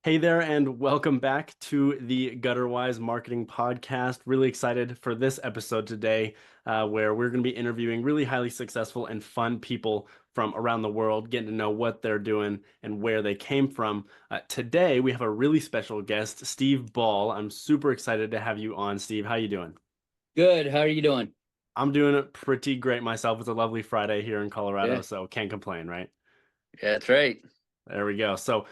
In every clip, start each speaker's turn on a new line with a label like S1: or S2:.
S1: Hey there, and welcome back to the Gutterwise Marketing Podcast. Really excited for this episode today, where we're going to be interviewing really highly successful and fun people from around the world, getting to know what they're doing and where they came from. Today, we have a really special guest, Steve Ball. I'm super excited to have you on, Steve. How you doing?
S2: Good. How are you doing?
S1: I'm doing it pretty great myself. It's a lovely Friday here in Colorado,
S2: Yeah,
S1: so can't complain, right?
S2: yeah, that's right.
S1: There we go. So,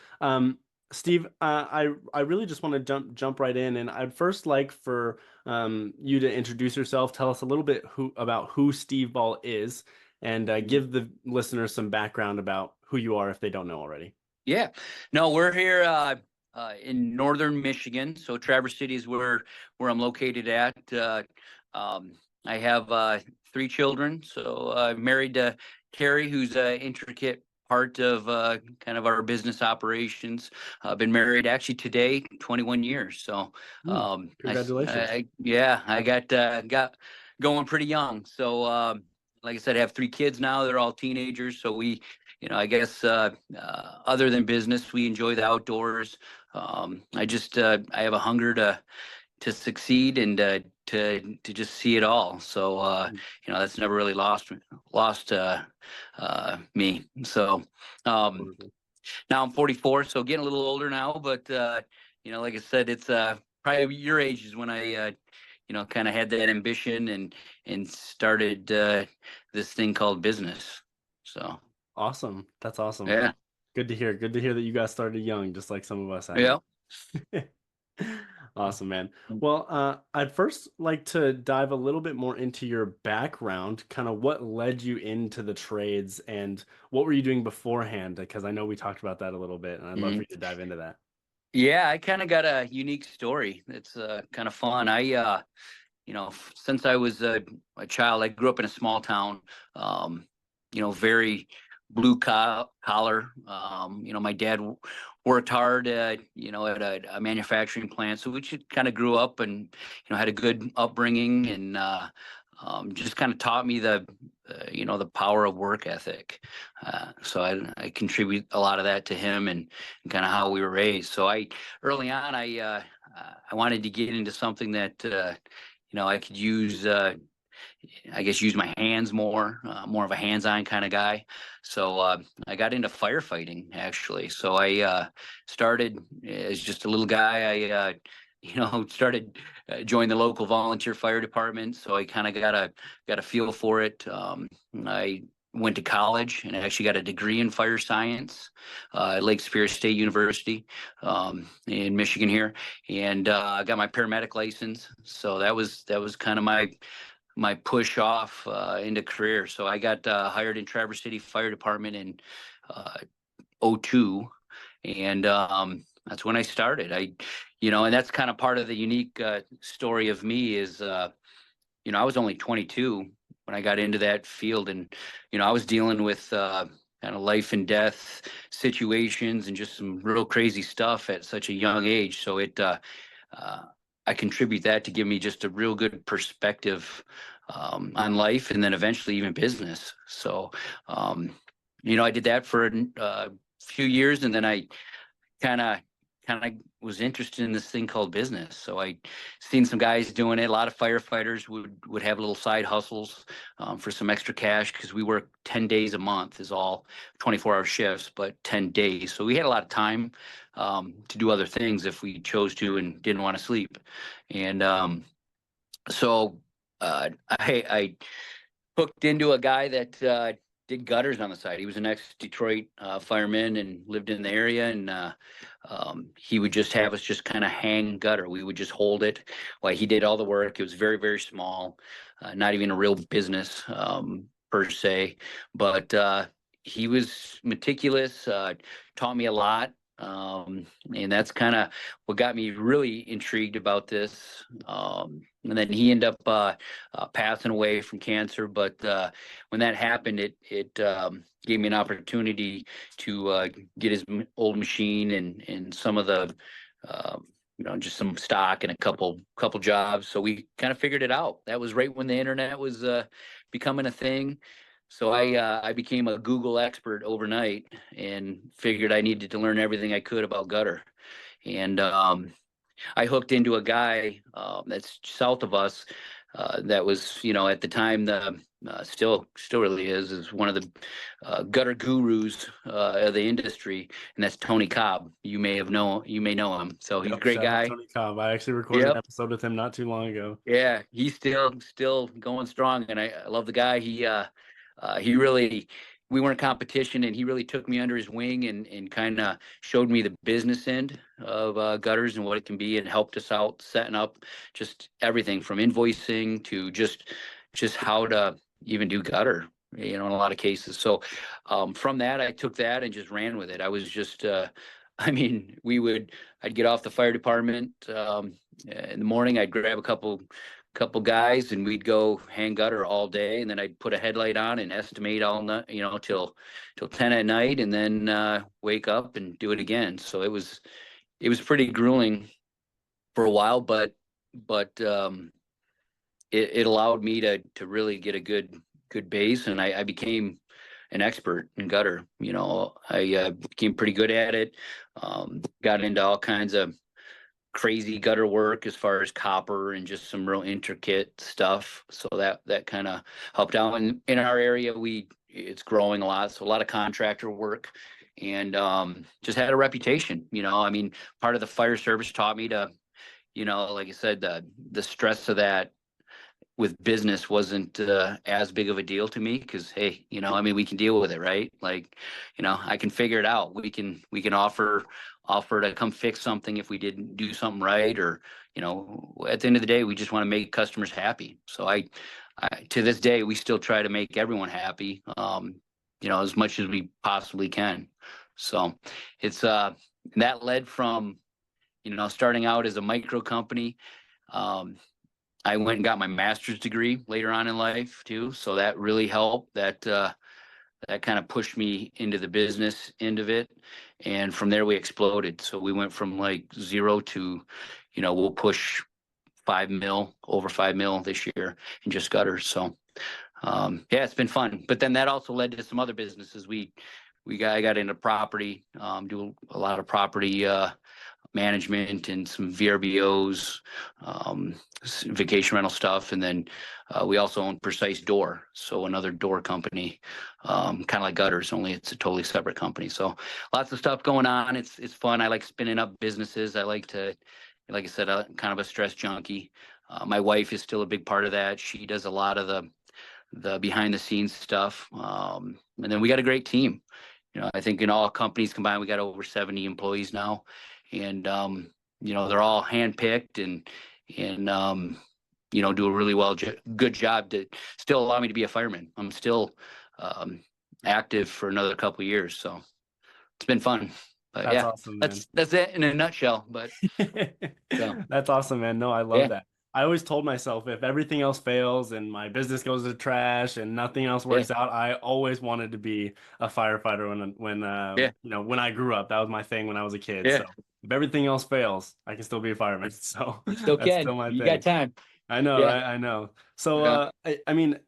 S1: Steve, I really just want to jump right in, and I'd first like for you to introduce yourself. Tell us a little bit about who Steve Ball is, and
S2: Mhm.
S1: give the listeners some background about who you are if they don't know already.
S2: Yeah. No, we're here in northern Michigan. So Traverse City is where I'm located at. I have three children. So I'm married to Carrie, who's an intricate part of kind of our business operations. I've been married actually today 21 years. So
S1: Hmm. Congratulations.
S2: yeah, I got going pretty young. So like I said, I have three kids now. They're all teenagers. So I guess other than business, we enjoy the outdoors. I have a hunger to succeed and to just see it all. So that's never really lost me. So um,
S1: Wonderful.
S2: now I'm 44, so getting a little older now. But like I said, it's probably your age is when I kind of had that ambition and started this thing called business. So
S1: Awesome. That's awesome.
S2: yeah.
S1: Good to hear. Good to hear that you got started young, just like some of us have.
S2: Yeah.
S1: Awesome, man. Well, I'd first like to dive a little bit more into your background, kind of what led you into the trades and what were you doing beforehand? Because I know we talked about that a little bit, and I'd love for
S2: Mhm.
S1: you to dive into that.
S2: Yeah, I kind of got a unique story. It's kind of fun. Since I was a child, I grew up in a small town, very collar. My dad worked hard, at a manufacturing plant. So we just kind of grew up and, had a good upbringing and just kind of taught me the power of work ethic. So I contribute a lot of that to him and kind of how we were raised. So early on, I wanted to get into something that, I could use, I guess, use my hands more of a hands-on kind of guy. So I got into firefighting actually. So I started as just a little guy. Started joined the local volunteer fire department. So I kind of got a feel for it. I went to college and actually got a degree in fire science at Lake Superior State University in Michigan here, and I got my paramedic license. So that was kind of my push off into career. So I got hired in Traverse City Fire Department in uh, '02, and that's when I started. And that's kind of part of the unique story of me is, I was only 22 when I got into that field, and I was dealing with kind of life and death situations and just some real crazy stuff at such a young age. So uh, I contribute that to give me just a real good perspective on life, and then eventually even business. So, I did that for a few years, and then I kind of was interested in this thing called business. So I seen some guys doing it. A lot of firefighters would have little side hustles for some extra cash because we work 10 days a month is all 24-hour shifts, but 10 days. So we had a lot of time to do other things if we chose to and didn't want to sleep. And so I hooked into a guy that did gutters on the side. He was an ex-Detroit fireman and lived in the area, and he would just have us just kind of hang gutter. We would just hold it while he did all the work. It was very, very small, not even a real business per se, but he was meticulous, taught me a lot. And that's kind of what got me really intrigued about this. And then he ended up passing away from cancer. But when that happened, it gave me an opportunity to get his old machine and some of the just some stock and a couple jobs. So we kind of figured it out. That was right when the internet was becoming a thing. So I became a Google expert overnight and figured I needed to learn everything I could about gutter. And I hooked into a guy that's south of us that was, at the time the still really is one of the gutter gurus of the industry, and that's Tony Cobb. You may know him. So he's a
S1: Yep.
S2: great
S1: Shout out
S2: guy.
S1: Tony Cobb. I actually recorded an
S2: Yep.
S1: episode with him not too long ago.
S2: Yeah, he's still going strong, and I love the guy. He really, we weren't competition, and he really took me under his wing and kind of showed me the business end of gutters and what it can be, and helped us out setting up just everything from invoicing to just how to even do gutter. In a lot of cases. So from that, I took that and just ran with it. I was just, I mean, I'd get off the fire department. In the morning, I'd grab a couple guys and we'd go hang gutter all day, and then I'd put a headlight on and estimate all night, till 10 at night, and then wake up and do it again. So it was pretty grueling for a while, but it allowed me to really get a good base, and I became an expert in gutter. I became pretty good at it. Got into all kinds of crazy gutter work as far as copper and just some real intricate stuff. So that kind of helped out. And in our area, it's growing a lot. So a lot of contractor work, and just had a reputation. I mean, part of the fire service taught me to, like I said, the stress of that with business wasn't as big of a deal to me, because hey, I mean, we can deal with it, right? Like, I can figure it out. We can offer to come fix something if we didn't do something right, or at the end of the day, we just want to make customers happy. So I to this day, we still try to make everyone happy, as much as we possibly can. So it's that led from starting out as a micro company. um, I went and got my master's degree later on in life too, so that really helped. That kind of pushed me into the business end of it, and from there we exploded. So we went from like zero to, we'll push 5 mil, over 5 mil this year in just gutters. So yeah, it's been fun. But then that also led to some other businesses. I got into property, do a lot of property management and some VRBOs, vacation rental stuff. And then we also own Precise Door, so another door company, kind of like gutters, only it's a totally separate company. So lots of stuff going on. It's fun. I like spinning up businesses. I like to, like I said, kind of a stress junkie. My wife is still a big part of that. She does a lot of the behind the scenes stuff. And then we got a great team. I think in all companies combined, we got over 70 employees now, and they're all handpicked and do a really good job to still allow me to be a fireman. I'm still active for another couple of years, so it's been fun. But
S1: That's
S2: yeah,
S1: awesome, man.
S2: that's it in a nutshell. But so
S1: That's awesome, man. No, I love
S2: yeah,
S1: that. I always told myself if everything else fails and my business goes to trash and nothing else
S2: yeah,
S1: works out, I always wanted to be a firefighter when
S2: yeah,
S1: when I grew up. That was my thing when I was a kid.
S2: yeah.
S1: So if everything else fails, I can still be a fireman. So
S2: You still
S1: that's
S2: can.
S1: still my
S2: You got
S1: thing.
S2: time.
S1: I know,
S2: Yeah,
S1: right? I know. So,
S2: yeah,
S1: I mean,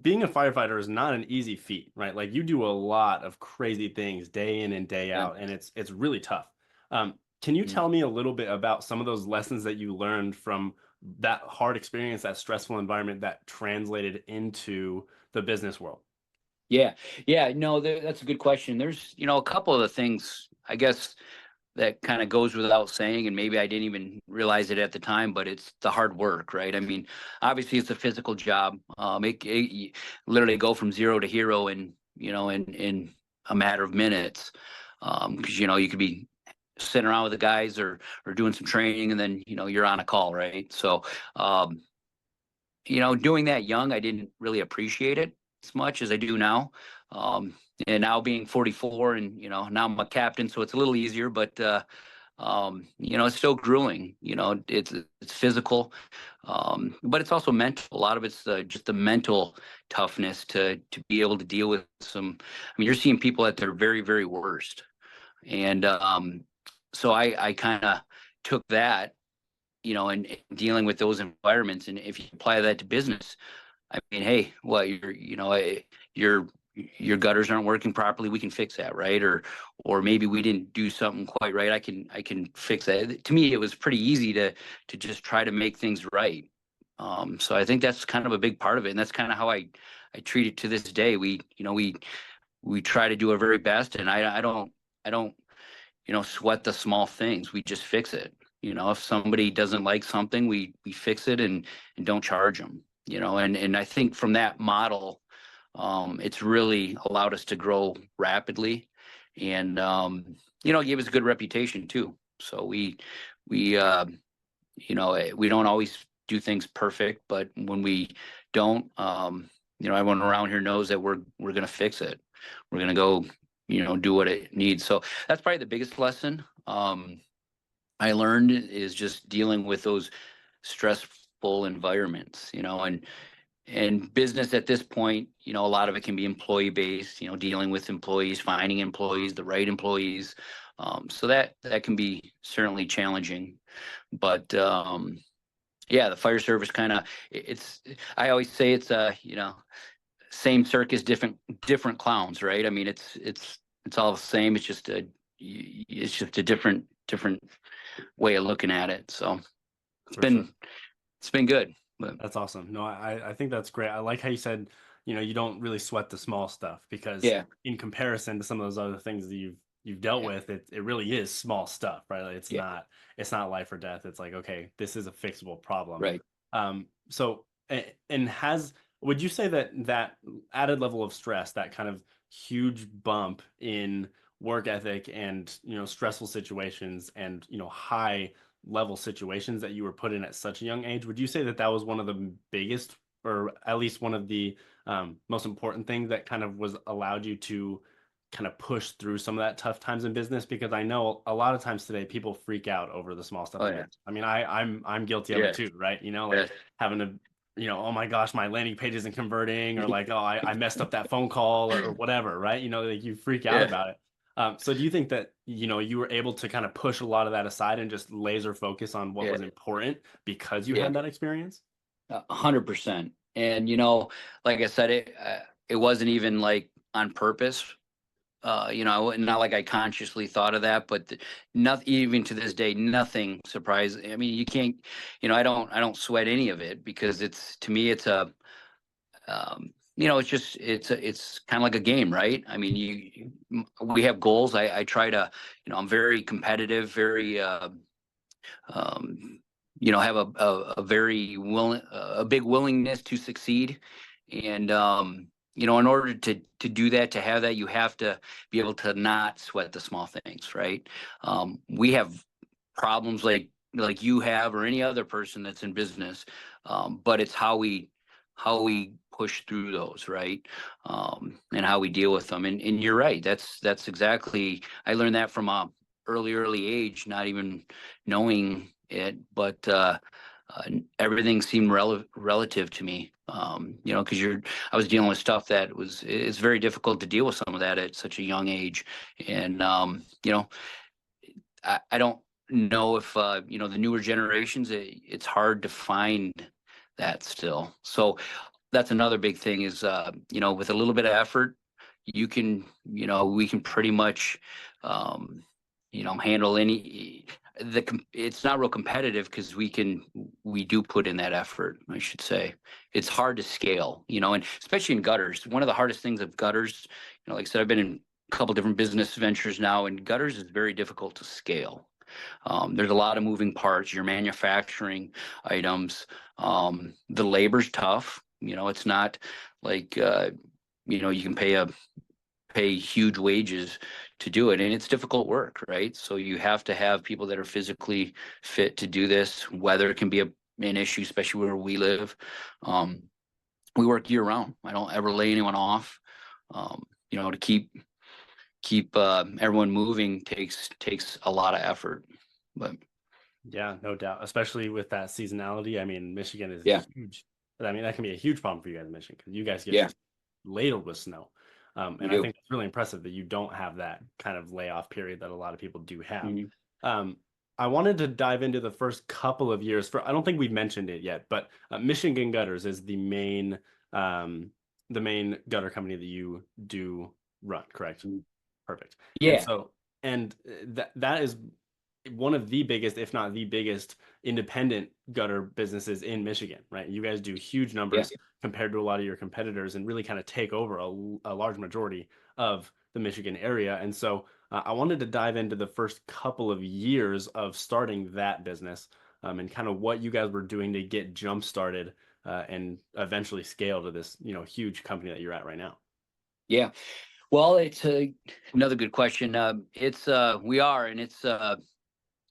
S1: being a firefighter is not an easy feat, right? Like you do a lot of crazy things day in and day
S2: yeah.
S1: out, and it's really tough. Can you
S2: Mm.
S1: tell me a little bit about some of those lessons that you learned from that hard experience, that stressful environment that translated into the business world?
S2: Yeah, yeah. No, that's a good question. There's, a couple of the things, I guess, that kind of goes without saying, and maybe I didn't even realize it at the time, but it's the hard work, right? I mean, obviously it's a physical job. You literally go from zero to hero in a matter of minutes. Because you could be sitting around with the guys or doing some training, and then you're on a call, right? So doing that young, I didn't really appreciate it as much as I do now. Um, and now being 44, and now I'm a captain, so it's a little easier, but it's still grueling. It's physical, but it's also mental. A lot of it's just the mental toughness to be able to deal with some. I mean, you're seeing people at their very, very worst, and so I kind of took that, and dealing with those environments, and if you apply that to business, I mean, hey, well, your your gutters aren't working properly. We can fix that, right? Or maybe we didn't do something quite right. I can fix that. To me, it was pretty easy to just try to make things right. So I think that's kind of a big part of it, and that's kind of how I treat it to this day. We try to do our very best, and I don't sweat the small things. We just fix it. If somebody doesn't like something, we fix it and don't charge them. And I think from that model, it's really allowed us to grow rapidly, and gave us a good reputation too. So we we don't always do things perfect, but when we don't, everyone around here knows that we're gonna fix it. We're gonna go, do what it needs. So that's probably the biggest lesson I learned is just dealing with those stressful environments, and business at this point, a lot of it can be employee based, dealing with employees, finding employees, the right employees. So that can be certainly challenging, but yeah, the fire service kind of it's. I always say it's same circus, different clowns, right? I mean, it's all the same. It's just a different way of looking at it. So it's
S1: For sure.
S2: been it's been good, but
S1: That's awesome. No, I think that's great. I like how you said, you don't really sweat the small stuff because
S2: yeah,
S1: in comparison to some of those other things that you've dealt
S2: yeah,
S1: with, it really is small stuff, right? Like, it's
S2: yeah,
S1: not life or death. It's like, okay, this is a fixable problem.
S2: right.
S1: So and has would you say that that added level of stress, that kind of huge bump in work ethic and stressful situations and high level situations that you were put in at such a young age, would you say that that was one of the biggest, or at least one of the most important things that kind of was allowed you to kind of push through some of that tough times in business? Because I know a lot of times today people freak out over the small stuff
S2: Oh
S1: in
S2: yeah,
S1: business. I mean, I'm guilty of it
S2: yeah,
S1: too, right?
S2: yeah,
S1: Like having to, oh my gosh, my landing page isn't converting, or like, oh, I messed up that phone call, or whatever, right? Like you freak out
S2: yeah,
S1: about it. So do you think that, you were able to kind of push a lot of that aside and just laser focus on what
S2: yeah,
S1: was important because you
S2: yeah.
S1: had that experience?
S2: 100%. And like I said, it wasn't even like on purpose. Not like I consciously thought of that, but not even to this day, nothing surprised. I mean, you can't, I don't sweat any of it because it's to me, it's a, it's kind of like a game, right? I mean, we have goals. I try to, I'm very competitive, very, um, have a very willing, a big willingness to succeed. And, in order to do that, to have that, you have to be able to not sweat the small things, right? We have problems like you have or any other person that's in business, but it's how we push through those, right? And how we deal with them. And you're right. That's exactly. I learned that from a early age, not even knowing it, but everything seemed relative to me. Because I was dealing with stuff that it's very difficult to deal with some of that at such a young age, and I don't know if the newer generations. It's hard to find that still. So that's another big thing is with a little bit of effort, we can pretty much um, handle any it's not real competitive because we do put in that effort, I should say. It's hard to scale, and especially in gutters. One of the hardest things of gutters, like I said, I've been in a couple different business ventures now, and gutters is very difficult to scale. There's a lot of moving parts. You're manufacturing items. The labor's tough. It's not like you can pay huge wages to do it, and it's difficult work, right? So you have to have people that are physically fit to do this. Weather can be an issue, especially where we live. Um, we work year round. I don't ever lay anyone off. To keep everyone moving takes a lot of effort. But
S1: Yeah, no doubt, especially with that seasonality. I mean, Michigan is
S2: yeah,
S1: huge. I mean, that can be a huge problem for you guys in Michigan because you guys get
S2: yeah,
S1: just ladled with snow.
S2: we
S1: And I
S2: do.
S1: think it's really impressive that you don't have that kind of layoff period that a lot of people do have.
S2: Mhm.
S1: Um, I wanted to dive into the first couple of years. I don't think we've mentioned it yet, but Michigan Gutters is the main um, the main gutter company that you do run, correct? Perfect. And
S2: Yeah.
S1: so, and that is one of the biggest, if not the biggest, independent gutter businesses in Michigan, right? You guys do huge
S2: Yeah.
S1: numbers compared to a lot of your competitors and really kind of take over a large majority of the Michigan area. And so I wanted to dive into the first couple of years of starting that business, and kind of what you guys were doing to get jump started, and eventually scale to this, huge company that you're at right now.
S2: Yeah. Well, it's another good question. We are, and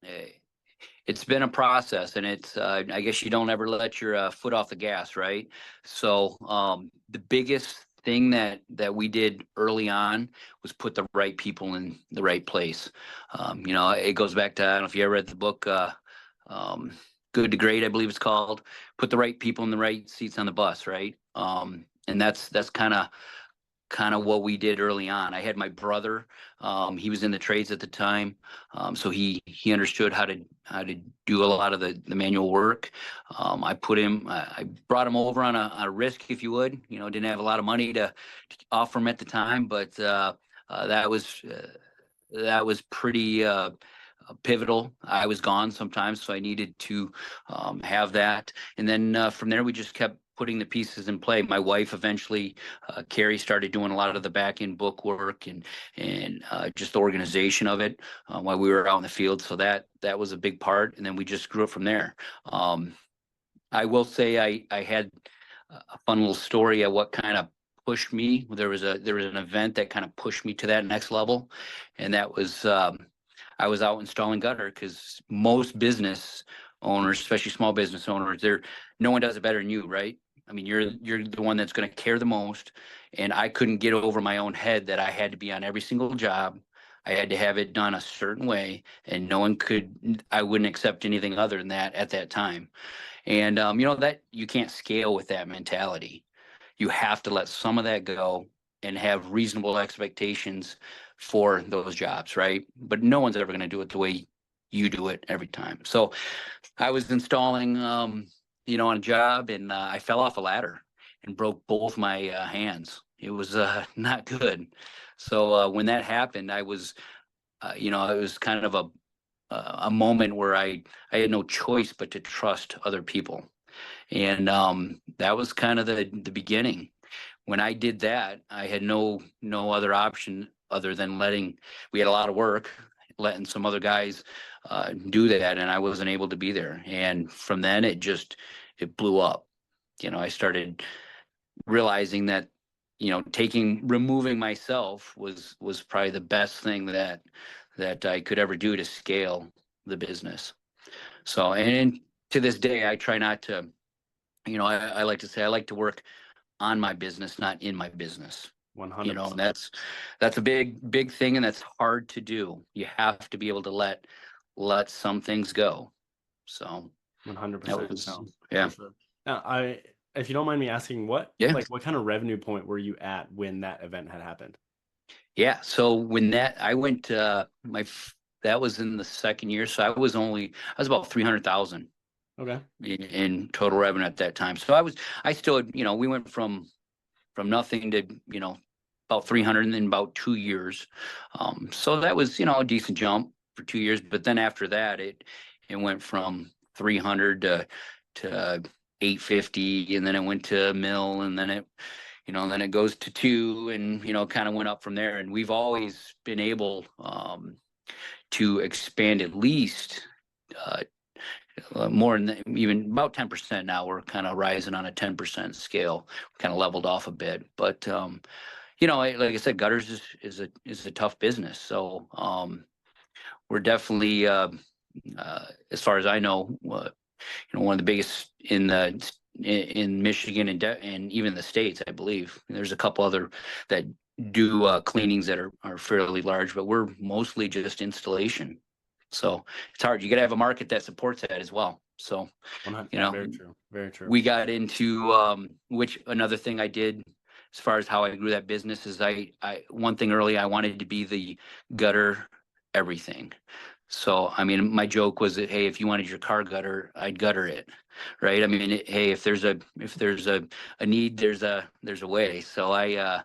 S2: eh, it's been a process, and I guess you don't ever let your foot off the gas, right? So the biggest thing that we did early on was put the right people in the right place. It goes back to, I don't know if you ever read the book, um, Good to Great, I believe it's called. Put the right people in the right seats on the bus, right? And that's kind of what we did early on. I had my brother; he was in the trades at the time, so he understood how to do a lot of the manual work. I brought him over on a risk, if you would. Didn't have a lot of money to offer him at the time, but that was pretty pivotal. I was gone sometimes, so I needed to have that. And then from there, we just kept putting the pieces in play. My wife eventually, Carrie, started doing a lot of the back end book work and just the organization of it while we were out in the field. So that was a big part. And then we just grew up from there. Um, I will say I had a fun little story of what kind of pushed me. There was an event that kind of pushed me to that next level, and that was I was out installing gutter because most business owners, especially small business owners, no one does it better than you, right? I mean, you're the one that's going to care the most, and I couldn't get over my own head that I had to be on every single job. I had to have it done a certain way, and no one could. I wouldn't accept anything other than that at that time. And that you can't scale with that mentality. You have to let some of that go and have reasonable expectations for those jobs, right? But no one's ever going to do it the way you do it every time. So I was installing, on a job, and I fell off a ladder and broke both my hands. It was not good. So when that happened, it was kind of a moment where I had no choice but to trust other people. And that was kind of the beginning. When I did that, I had no other option other than we had a lot of work, letting some other guys do that, and I wasn't able to be there. And from then it blew up. I started realizing that, removing myself was probably the best thing that I could ever do to scale the business. So, and to this day, I try not to, I like to say I like to work on my business, not in my business. And
S1: 100%.
S2: that's a big thing, and that's hard to do. You have to be able to let some things go. So that
S1: 100%.
S2: was,
S1: No, for
S2: yeah,
S1: sure. Now, if you don't mind me asking,
S2: yeah,
S1: what kind of revenue point were you at when that event had happened?
S2: yeah. So when I went, that was in the second year. So I was about 300,000
S1: Okay.
S2: in total revenue at that time. So I still, we went from nothing to, about 300 in about 2 years. So that was, a decent jump for 2 years. But then after that, it went from 300 to 850, and then it went to a mill, and then it goes to two, and, kind of went up from there. And we've always been able to expand at least uh, more than even about 10% now. We're kind of rising on a 10% scale, kind of leveled off a bit. But like I said, gutters is a tough business. So we're definitely, as far as I know, one of the biggest in Michigan and even the States, I believe. There's a couple other that do cleanings that are fairly large, but we're mostly just installation. So it's hard. You got to have a market that supports that as well. So,
S1: 100.
S2: you
S1: Yeah,
S2: know,
S1: very true. Very true.
S2: we got into which another thing I did as far as how I grew that business is I one thing early, I wanted to be the gutter everything. So, I mean, my joke was that, hey, if you wanted your car gutter, I'd gutter it, right? I mean, hey, if there's a need, there's a way. So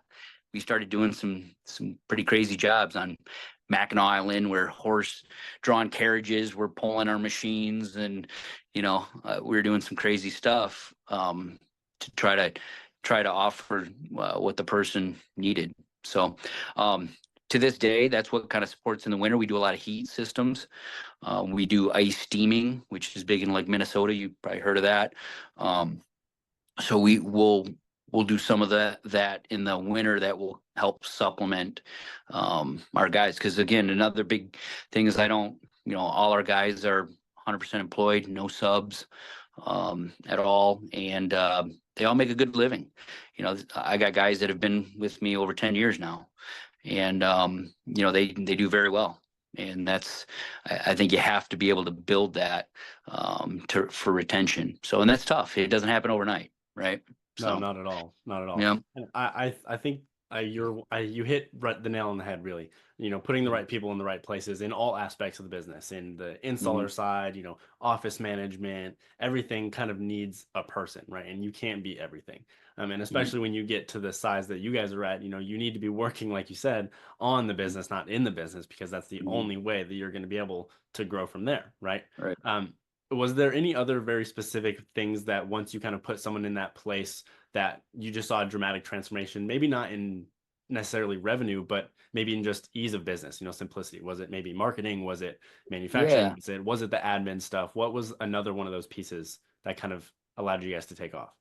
S2: we started doing some pretty crazy jobs on Mackinac Island, where horse-drawn carriages were pulling our machines, and we were doing some crazy stuff to try to offer what the person needed. So. To this day, that's what kind of supports in the winter. We do a lot of heat systems. We do ice steaming, which is big in like Minnesota. You probably heard of that. Um, so we'll do some of that in the winter that will help supplement our guys. Because again, another big thing is all our guys are 100% employed, no subs at all, and they all make a good living. I got guys that have been with me over 10 years now, and they do very well. And I think you have to be able to build that for retention. And that's tough. It doesn't happen overnight, right?
S1: No,
S2: So
S1: not at all. Not at all.
S2: yeah.
S1: And I think you hit the nail on the head, really. Putting the right people in the right places in all aspects of the business, in the
S2: Mhm.
S1: installer side, office management, everything kind of needs a person, right? And you can't be everything. And
S2: Yeah.
S1: especially when you get to the size that you guys are at, you need to be working, like you said, on the business, not in the business, because that's the
S2: Mhm.
S1: only way that you're going to be able to grow from there, right?
S2: Right.
S1: Um, was there any other very specific things that once you kind of put someone in that place that you just saw a dramatic transformation, maybe not in necessarily revenue, but maybe in just ease of business, simplicity? Was it maybe marketing? Was it manufacturing?
S2: Yeah.
S1: Was it the admin stuff? What was another one of those pieces that kind of allowed you guys to take off?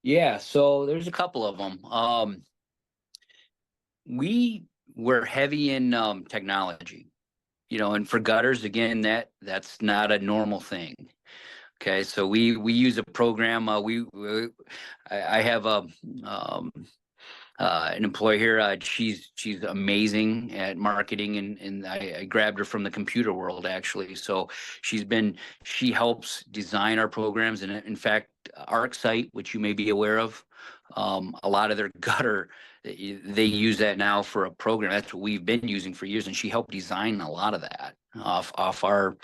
S2: Yeah. So there's a couple of them. We were heavy in technology, and for gutters, again, that's not a normal thing. Okay, so we use a program. I have um, an employee here. She's amazing at marketing, and I grabbed her from the computer world, actually. So she helps design our programs, and in fact, ArcSite, which you may be aware of, a lot of their gutter, they use that now for a program. That's what we've been using for years, and she helped design a lot of that off our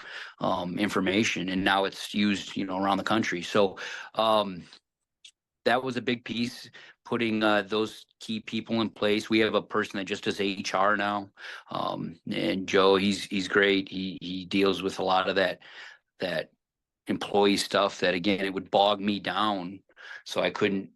S2: information, and now it's used around the country. So um, that was a big piece, putting those key people in place. We have a person that just does HR now, and Joe, he's great. He deals with a lot of that employee stuff that, again, it would bog me down, so I couldn't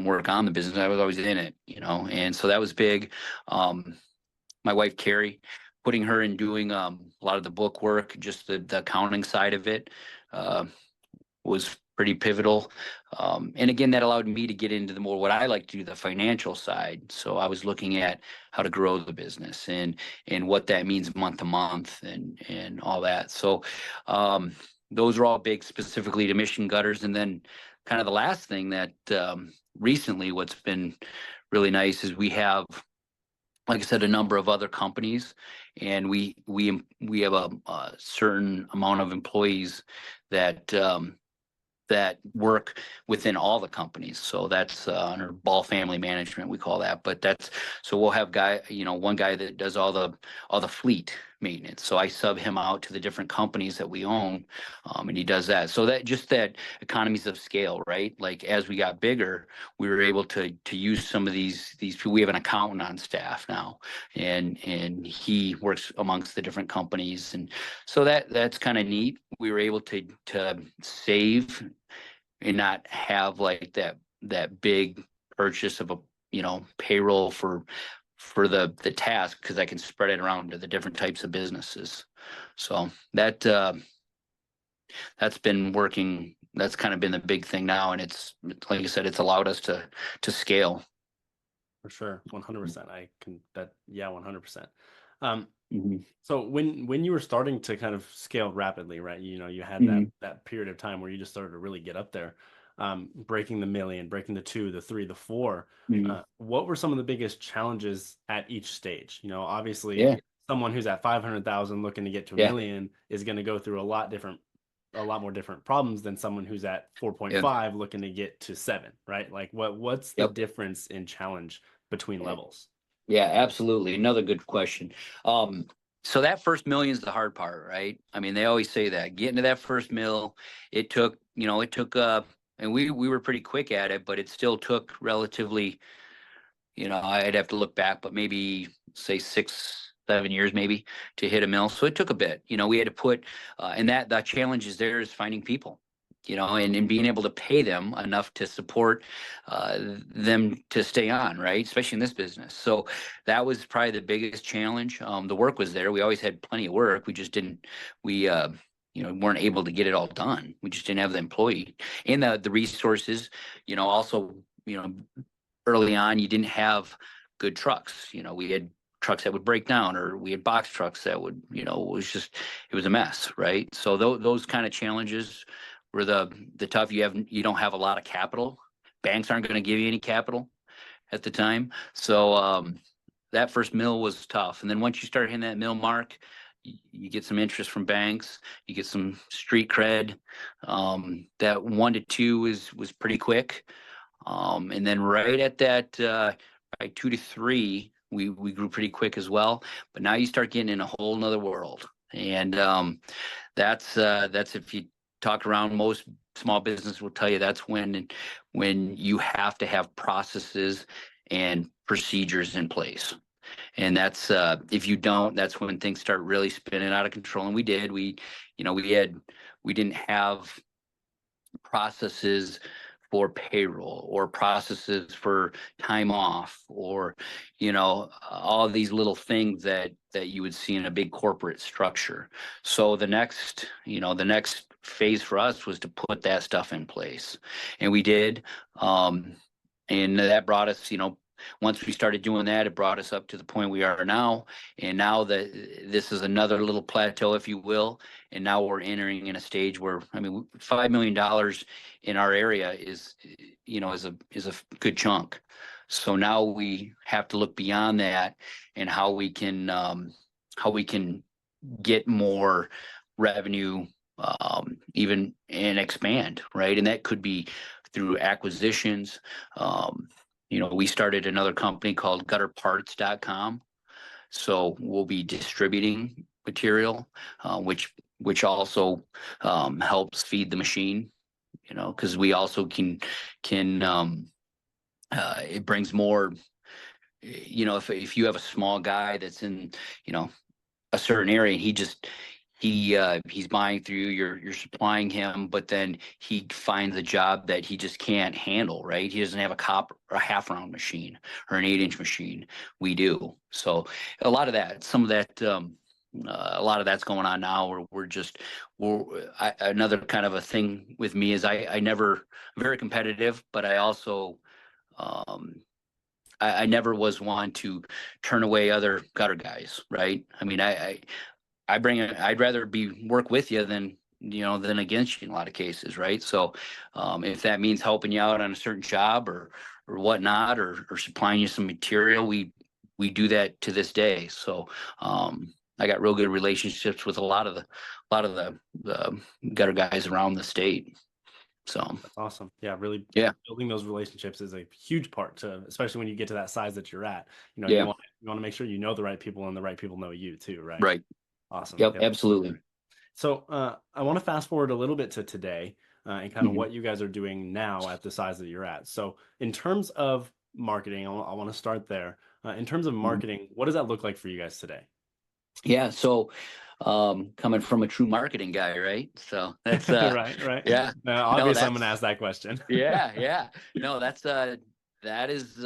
S2: work on the business. I was always in it, and so that was big. My wife Carrie, putting her in doing a lot of the book work, just the accounting side of it. Uh, was pretty pivotal. And again, that allowed me to get into the more what I like to do, the financial side. So I was looking at how to grow the business and what that means month to month and all that. So those are all big, specifically to Michigan gutters. And then kind of the last thing that recently, what's been really nice is we have, like I said, a number of other companies, and we have a certain amount of employees that that work within all the companies. So that's under Ball Family Management, we call that. But so we'll have one guy that does all the fleet maintenance. So I sub him out to the different companies that we own, and he does that. So that economies of scale, right? Like as we got bigger, we were able to use some of these people. We have an accountant on staff now, and he works amongst the different companies, and so that's kind of neat. We were able to save and not have like that big purchase of a payroll for the task, because I can spread it around to the different types of businesses. So that's been working. That's kind of been the big thing now, and it's like I said, it's allowed us to scale.
S1: For sure, 100%. I can that yeah, 100%. Um,
S2: Mhm.
S1: so when you were starting to kind of scale rapidly, right? You had that
S2: Mhm.
S1: that period of time where you just started to really get up there, breaking the million, breaking the two, the three, the four.
S2: Mhm.
S1: What were some of the biggest challenges at each stage? Obviously,
S2: Yeah.
S1: someone who's at 500,000 looking to get to a
S2: Yeah.
S1: million is going to go through a lot more different problems than someone who's at
S2: Yeah.
S1: 4.5 looking to get to seven, right? Like what's the
S2: Yep.
S1: difference in challenge between
S2: Yeah.
S1: levels?
S2: Yeah, absolutely. Another good question. Um, So that first million is the hard part, right? I mean, they always say that getting to that first mill, it took, and we were pretty quick at it, but it still took relatively, I'd have to look back, but maybe say 6, 7 years maybe to hit a mill. So it took a bit. We had to put, and that the challenge is there is finding people, and being able to pay them enough to support them to stay on, right? Especially in this business. So that was probably the biggest challenge. The work was there. We always had plenty of work. We just didn't, we, weren't able to get it all done. We just didn't have the employee and the resources, also, early on, you didn't have good trucks. We had trucks that would break down, or we had box trucks that would, it was a mess, right? So those kind of challenges were the tough. You don't have a lot of capital. Banks aren't going to give you any capital at the time. So that first mill was tough. And then once you start hitting that mill mark, you get some interest from banks, you get some street cred. That 1 to 2 was pretty quick. And then right at that, right 2 to 3, we grew pretty quick as well. But now you start getting in a whole nother world, and that's if you talk around, most small business will tell you that's when you have to have processes and procedures in place. And that's if you don't, that's when things start really spinning out of control. And we did. We didn't have processes for payroll, or processes for time off, or all these little things that you would see in a big corporate structure. So the next phase for us was to put that stuff in place, and we did. And that brought us, once we started doing that, it brought us up to the point we are now. And now that this is another little plateau, if you will, and now we're entering in a stage where, I mean, $5 million in our area is a good chunk. So now we have to look beyond that, and how we can get more revenue, even, and expand, right? And that could be through acquisitions. We started another company called gutterparts.com. So we'll be distributing material, which also helps feed the machine, because we also can it brings more, if you have a small guy that's in, a certain area, and he's buying through you, you're supplying him, but then he finds a job that he just can't handle, right? He doesn't have a copper or a half round machine or an 8-inch machine. We do. So a lot of that's going on now, where another kind of a thing with me is I never, very competitive, but I also I never was one to turn away other gutter guys, right? I mean, I'd rather work with you than against you in a lot of cases, right? So if that means helping you out on a certain job, or whatnot, or supplying you some material, we do that to this day. So I got real good relationships with a lot of the gutter guys around the state. So
S1: That's awesome. Yeah, really,
S2: yeah,
S1: building those relationships is a huge part to, especially when you get to that size that you're at.
S2: yeah,
S1: You want to make sure you know the right people, and the right people know you too, right?
S2: right.
S1: Awesome.
S2: Yep,
S1: Yeah.
S2: absolutely.
S1: So I want to fast forward a little bit to today, and kind of
S2: Mhm.
S1: what you guys are doing now at the size that you're at. So in terms of marketing, I want to start there. In terms of
S2: Mhm.
S1: marketing, what does that look like for you guys today?
S2: Yeah, so coming from a true marketing guy, right? So that's
S1: Right, right.
S2: yeah.
S1: Now,
S2: No,
S1: obviously, I'm going to
S2: that's
S1: ask that question.
S2: yeah. No, that is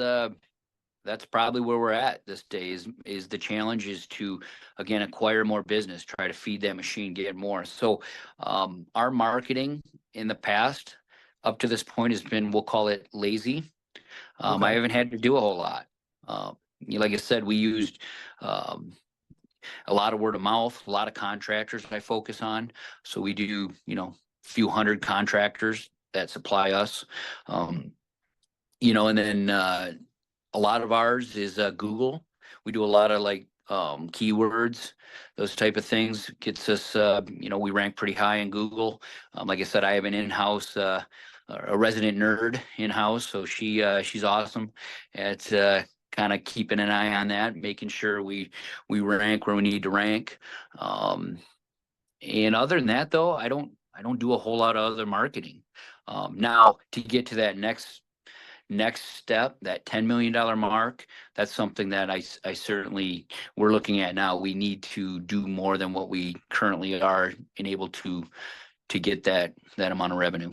S2: that's probably where we're at this day. Is the challenge is to, again, acquire more business, try to feed that machine, get more. So our marketing in the past up to this point has been, we'll call it lazy. I
S1: Okay.
S2: haven't had to do a whole lot. Like I said, we used um, a lot of word of mouth, a lot of contractors I focus on. So we do, few hundred contractors that supply us. And then a lot of ours is Google. We do a lot of like keywords, those type of things. Gets us, we rank pretty high in Google. Like I said, I have an in-house, a resident nerd in-house, so she's awesome at kind of keeping an eye on that, making sure we rank where we need to rank. Um, and other than that, though, I don't do a whole lot of other marketing. Now to get to that next step, that $10 million mark, that's something that I certainly we're looking at now. We need to do more than what we currently are and able to get that amount of revenue.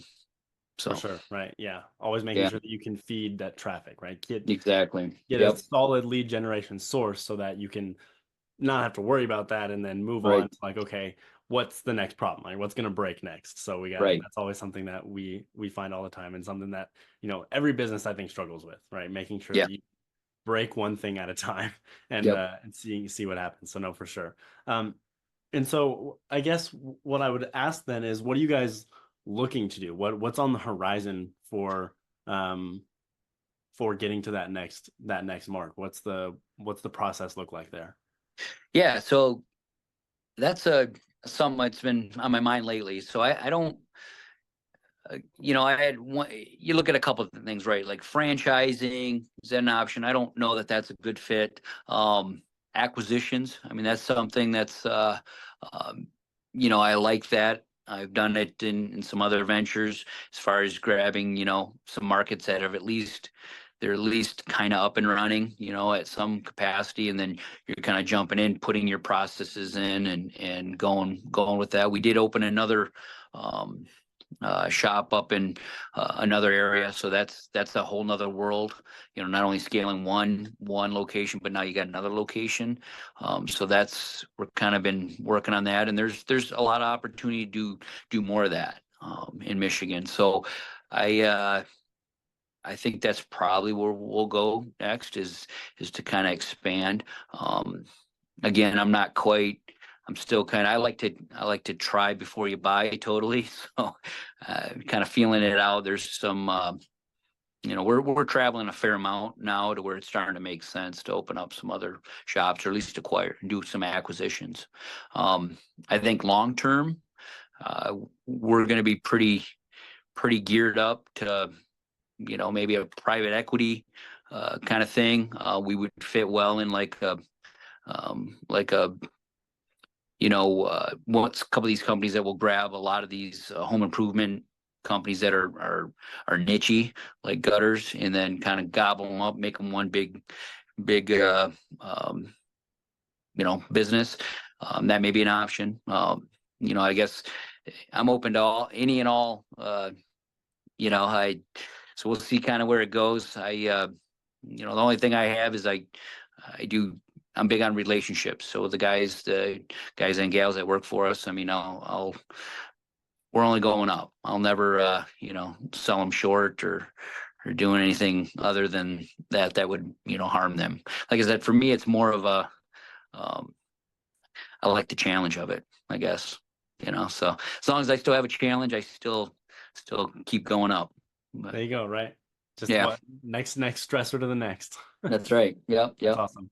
S1: For
S2: So
S1: sure, right? Yeah, always making
S2: yeah,
S1: sure that you can feed that traffic, right?
S2: exactly.
S1: Get a
S2: Yep.
S1: solid lead generation source so that you can not have to worry about that and then move on
S2: Right.
S1: to like, okay, what's the next problem? Like what's going to break next? So
S2: Right.
S1: that's always something that we find all the time, and something that, every business I think struggles with, right? Making sure
S2: Yeah.
S1: that you break one thing at a time
S2: Yep.
S1: and see what happens. So no, for sure. And so I guess what I would ask then is, what are you guys looking to do? What's on the horizon um for getting to that next mark? What's the process look like there?
S2: Yeah. So that's a something that's been on my mind lately. So I don't, I had one, you look at a couple of things, right? Like franchising is that an option? I don't know that that's a good fit. Acquisitions. I mean, that's something that's, um, I like that. I've done it in some other ventures as far as grabbing, some markets that have they're at least kind of up and running, at some capacity, and then you're kind of jumping in, putting your processes in, and going with that. We did open another um, shop up in another area, so that's a whole nother world. Not only scaling one location, but now you got another location. So that's we're kind of been working on that, and there's a lot of opportunity to do more of that in Michigan. So I uh, I think that's probably where we'll go next is to kind of expand. Again, I'm still kind of, I like to try before you buy totally. So, kind of feeling it out. There's some, we're traveling a fair amount now to where it's starting to make sense to open up some other shops, or at least acquire and do some acquisitions. I think long term, we're going to be pretty geared up to, maybe a private equity kind of thing. We would fit well in like a once a couple of these companies that will grab a lot of these home improvement companies that are nichey, like gutters, and then kind of gobble them up, make them one big um, business. That may be an option. I guess I'm open to any and all. I so we'll see kind of where it goes. The only thing I have is I do I'm big on relationships. So the guys and gals that work for us, I mean, we're only going up. I'll never, sell them short or doing anything other than that would, harm them. Like I said, for me, it's more of um, I like the challenge of it, I guess, so as long as I still have a challenge, I still keep going up. But
S1: There you go, right? Just
S2: yeah,
S1: what next stressor to the next.
S2: that's right. Yep.
S1: That's
S2: Yep.
S1: awesome.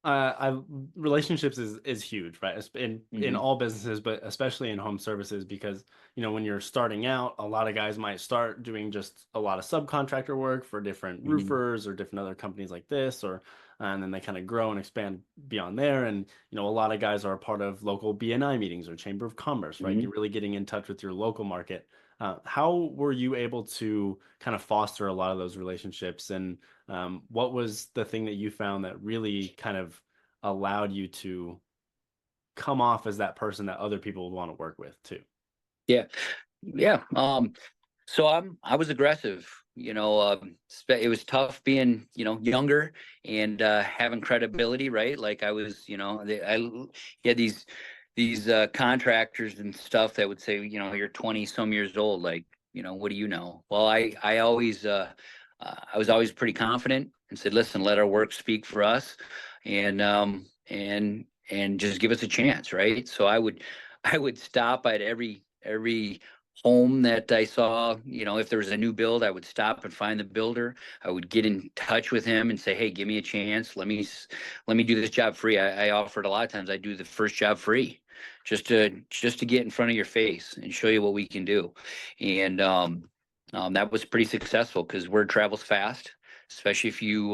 S1: I relationships is huge, right? In
S2: Hmm.
S1: all businesses, but especially in home services, because when you're starting out, a lot of guys might start doing just a lot of subcontractor work for different
S2: Hmm.
S1: roofers or different other companies like this, or and then they kind of grow and expand beyond there. And a lot of guys are a part of local BNI meetings or Chamber of Commerce, right?
S2: Hmm.
S1: You're really getting in touch with your local market. How were you able to kind of foster a lot of those relationships, and what was the thing that you found that really kind of allowed you to come off as that person that other people would want to work with too?
S2: Yeah. Yeah. So I was aggressive. It was tough being younger and having credibility, right? Like I was, you had these contractors and stuff that would say, you're 20 some years old, like, what do you know? Well, I was always pretty confident and said, listen, let our work speak for us, and just give us a chance, right? So I would stop at every home that I saw. If there was a new build, I would stop and find the builder. I would get in touch with him and say, hey, give me a chance. Let me do this job free. I offered a lot of times I do the first job free, just to get in front of your face and show you what we can do. And that was pretty successful because word travels fast. especially if you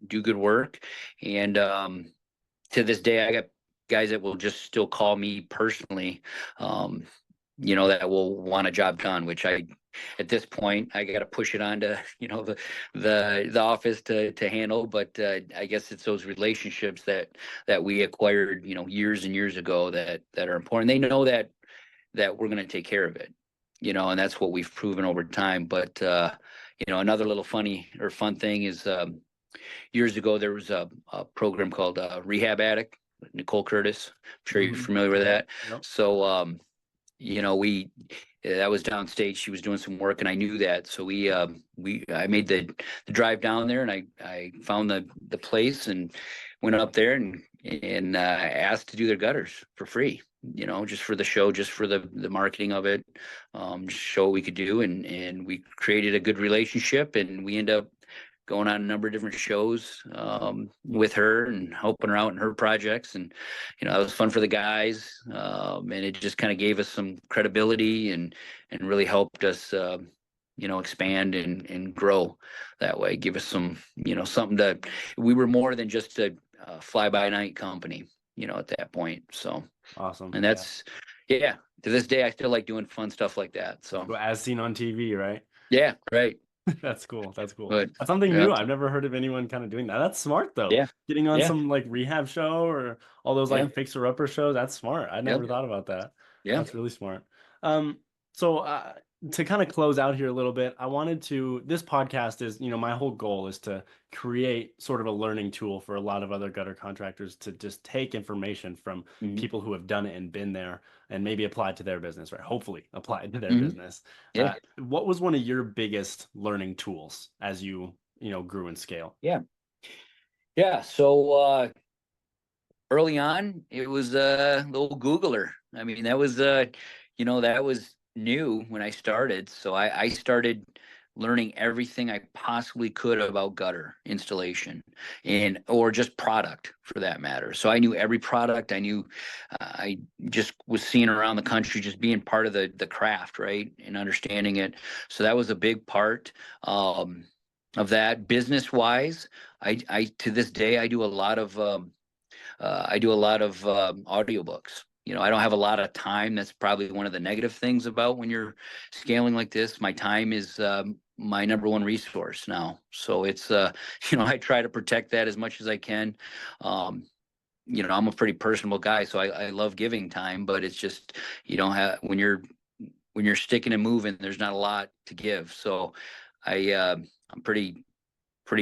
S2: do good work. And to this day, I got guys that will just still call me personally, um, that will want a job done, which at this point, I got to push it on to, the office to handle. But I guess it's those relationships that we acquired, years and years ago that are important. They know that we're going to take care of it, and that's what we've proven over time. But, another little funny or fun thing is, years ago, there was a program called Rehab Addict, Nicole Curtis. I'm sure you're
S1: Hmm.
S2: familiar with
S1: Yep.
S2: that.
S1: Yep.
S2: So, we that was downstate. She was doing some work, and I knew that. So I made the drive down there, and I found the place and went up there and asked to do their gutters for free. Just for the show, just for the marketing of it, show what we could do, and we created a good relationship, and we end up going on a number of different shows with her and helping her out in her projects. And, it was fun for the guys. And it just kind of gave us some credibility and really helped us, expand and grow that way. Give us some, something we were more than just a fly by night company, at that point. So,
S1: Awesome.
S2: and
S1: Yeah.
S2: yeah, to this day, I still like doing fun stuff like that. So,
S1: As seen on TV, right?
S2: yeah, right.
S1: That's cool. That's cool.
S2: But
S1: That's something
S2: yeah,
S1: new. I've never heard of anyone kind of doing that. That's smart though.
S2: yeah,
S1: Getting on
S2: yeah,
S1: some like rehab show or all those
S2: yeah,
S1: like fixer upper shows. That's smart. I
S2: yeah,
S1: never thought about that.
S2: yeah.
S1: That's really smart. Um, so to kind of close out here a little bit, this podcast is, my whole goal is to create sort of a learning tool for a lot of other gutter contractors to just take information from
S2: Mhm.
S1: people who have done it and been there and maybe apply it to their business, right? Hopefully apply it to their
S2: Hmm.
S1: business.
S2: Yeah,
S1: What was one of your biggest learning tools as grew in scale?
S2: yeah, yeah. So early on, it was the old Googler. I mean, that was new when I started. So I started learning everything I possibly could about gutter installation and or just product for that matter. So I knew every product. I just was seeing around the country, just being part of the craft, right, and understanding it. So that was a big part. Of that business wise, I to this day I do a lot of audiobooks. I don't have a lot of time. That's probably one of the negative things about when you're scaling like this. My time is my number one resource now. So it's, I try to protect that as much as I can. Um, I'm a pretty personable guy, so I love giving time, but it's just, you don't have, when you're sticking and moving, there's not a lot to give. So I'm pretty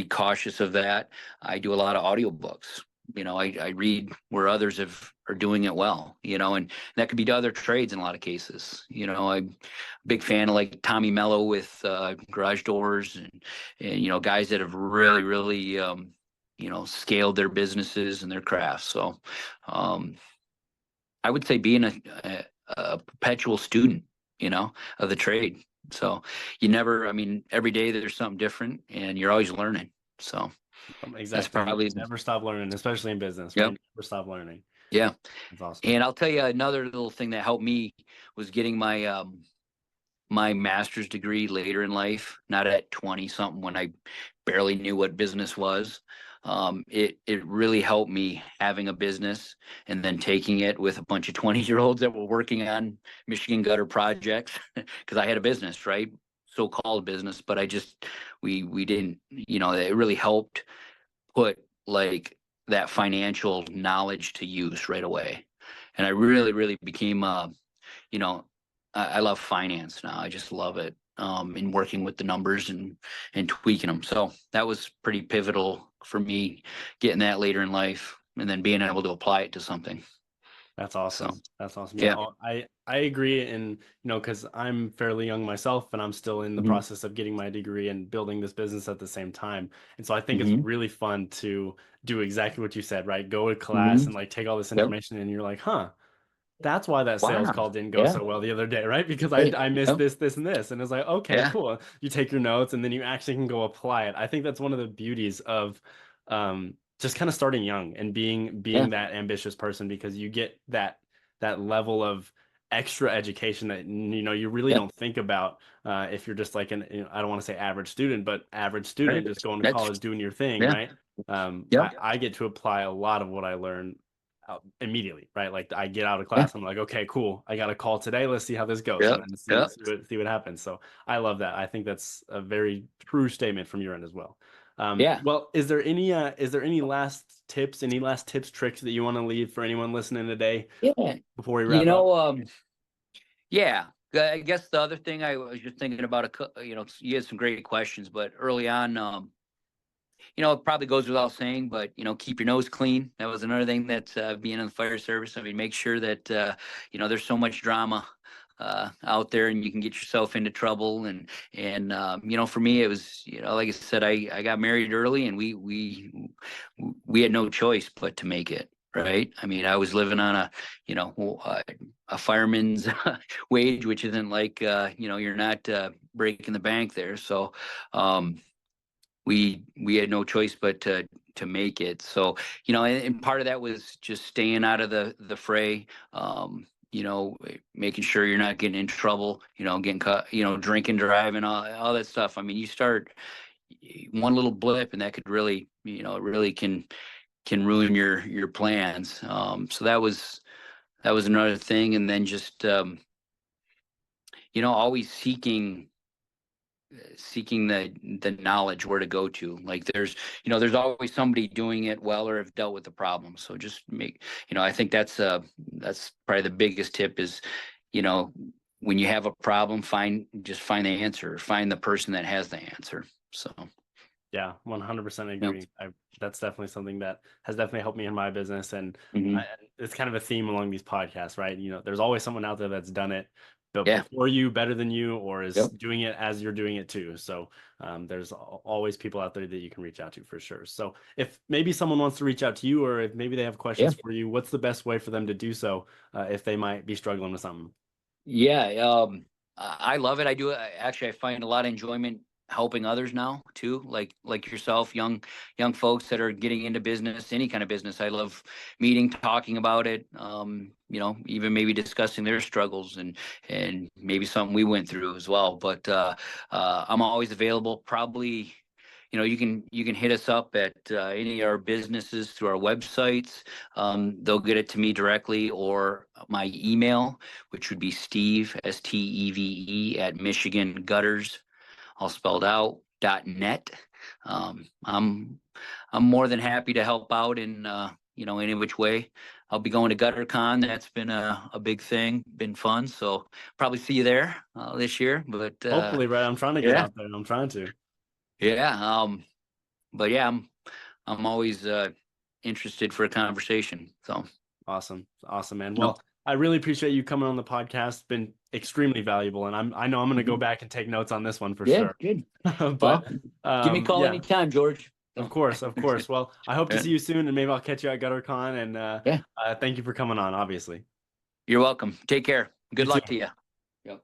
S2: cautious of that. I do a lot of audiobooks. I read where others are doing it well, and that could be to other trades in a lot of cases. I'm a big fan of like Tommy Mello with garage doors and guys that have really, really, scaled their businesses and their crafts. So um, I would say being a perpetual student, of the trade. So I mean, every day there's something different and you're always learning. So that's
S1: Exactly.
S2: probably,
S1: Never stop learning, especially in business, right?
S2: yep.
S1: Never stop learning.
S2: Yeah.
S1: That's awesome.
S2: And I'll tell you another little thing that helped me was getting my master's degree later in life, not at 20 something when I barely knew what business was. It really helped me having a business and then taking it with a bunch of 20-year-olds that were working on Michigan gutter projects because I had a business, right? So-called business, but we didn't, it really helped put like that financial knowledge to use right away. And I really, really became you know, I love finance now. I just love it. In working with the numbers and tweaking them. So that was pretty pivotal for me getting that later in life and then being able to apply it to something.
S1: That's
S2: So
S1: awesome. That's awesome. Yeah,
S2: yeah.
S1: I agree. And because I'm fairly young myself, and I'm still in the
S2: Hmm.
S1: process of getting my degree and building this business at the same time. And so I think it's
S2: Hmm.
S1: really fun to do exactly what you said, right? Go to class
S2: Hmm.
S1: and like take all this
S2: Yep.
S1: information, and you're like, huh, that's why that sales
S2: Wow.
S1: call didn't go
S2: Yeah.
S1: so well the other day, right? Because
S2: Right.
S1: I missed
S2: Yep.
S1: this, and this. And it's like, okay,
S2: Yeah.
S1: cool. You take your notes and then you actually can go apply it. I think that's one of the beauties of just kind of starting young and being
S2: Yeah.
S1: that ambitious person because you get that level of extra education that you really
S2: Yep.
S1: don't think about if you're just like I don't want to say average student, but average
S2: Right.
S1: student just going to
S2: That's
S1: college doing your thing,
S2: yeah.
S1: right?
S2: Yep.
S1: I get to apply a lot of what I learn immediately, right? Like I get out of
S2: Yeah.
S1: class, I'm like, okay, cool. I got a call today. Let's see how this goes, and
S2: Yep.
S1: then see
S2: Yep.
S1: see what happens. So I love that. I think that's a very true statement from your end as well.
S2: Yeah.
S1: Well, is there any last tips, tricks that you want to leave for anyone listening today
S2: Yeah.
S1: before we
S2: You
S1: wrap up?
S2: know, yeah. I guess the other thing I was just thinking about, you had some great questions, but early on, it probably goes without saying, but keep your nose clean. That was another thing that being in the fire service. I mean, make sure that there's so much drama out there, and you can get yourself into trouble. And for me, it was like I said, I got married early, and we had no choice but to make it. Right. I mean, I was living on a fireman's wage, which isn't like you're not breaking the bank there. So we had no choice but to make it. So and part of that was just staying out of the fray. Making sure you're not getting in trouble. Getting caught. Drinking, driving, all that stuff. I mean, you start one little blip, and that could really, it really can ruin your plans. So that was another thing, and then just always seeking the knowledge where to go to. Like there's always somebody doing it well or have dealt with the problem. So just I think that's probably the biggest tip is, you know when you have a problem, find the answer, find the person that has the answer. So
S1: Yeah, 100%
S2: yeah.
S1: agree. That's definitely something that has definitely helped me in my business, and
S2: Hmm.
S1: it's kind of a theme along these podcasts, right? There's always someone out there that's done it, but
S2: Yeah.
S1: before you, better than you, or is
S2: Yep.
S1: doing it as you're doing it too. So there's always people out there that you can reach out to for sure. So if maybe someone wants to reach out to you, or if maybe they have
S2: Yeah.
S1: questions for you, what's the best way for them to do so if they might be struggling with something?
S2: Yeah, I love it. I do. Actually, I find a lot of enjoyment helping others now too, like yourself, young folks that are getting into business, any kind of business. I love meeting, talking about it. Even maybe discussing their struggles and maybe something we went through as well. But I'm always available. Probably, you can hit us up at any of our businesses through our websites. They'll get it to me directly, or my email, which would be Steve, Steve, at Michigan Gutters, all spelled out, .net. I'm more than happy to help out in any which way. I'll be going to GutterCon. That's been a big thing, been fun. So probably see you there this year. But
S1: Hopefully, right? I'm trying to get
S2: yeah,
S1: out there. I'm trying to.
S2: yeah. But yeah, I'm always interested for a conversation. So
S1: Awesome. Awesome, man.
S2: no.
S1: Well, I really appreciate you coming on the podcast. It's been extremely valuable, and I know I'm going to go
S2: Mhm.
S1: back and take notes on this one for
S2: Yeah,
S1: sure.
S2: good.
S1: But
S2: Well, give me a call
S1: yeah,
S2: anytime, George.
S1: of
S2: So,
S1: course, of course. Well, I hope to
S2: yeah,
S1: see you soon, and maybe I'll catch you at GutterCon. And
S2: yeah.
S1: thank you for coming on, obviously.
S2: You're welcome. Take care.
S1: You
S2: Good
S1: too.
S2: luck to you. Yep.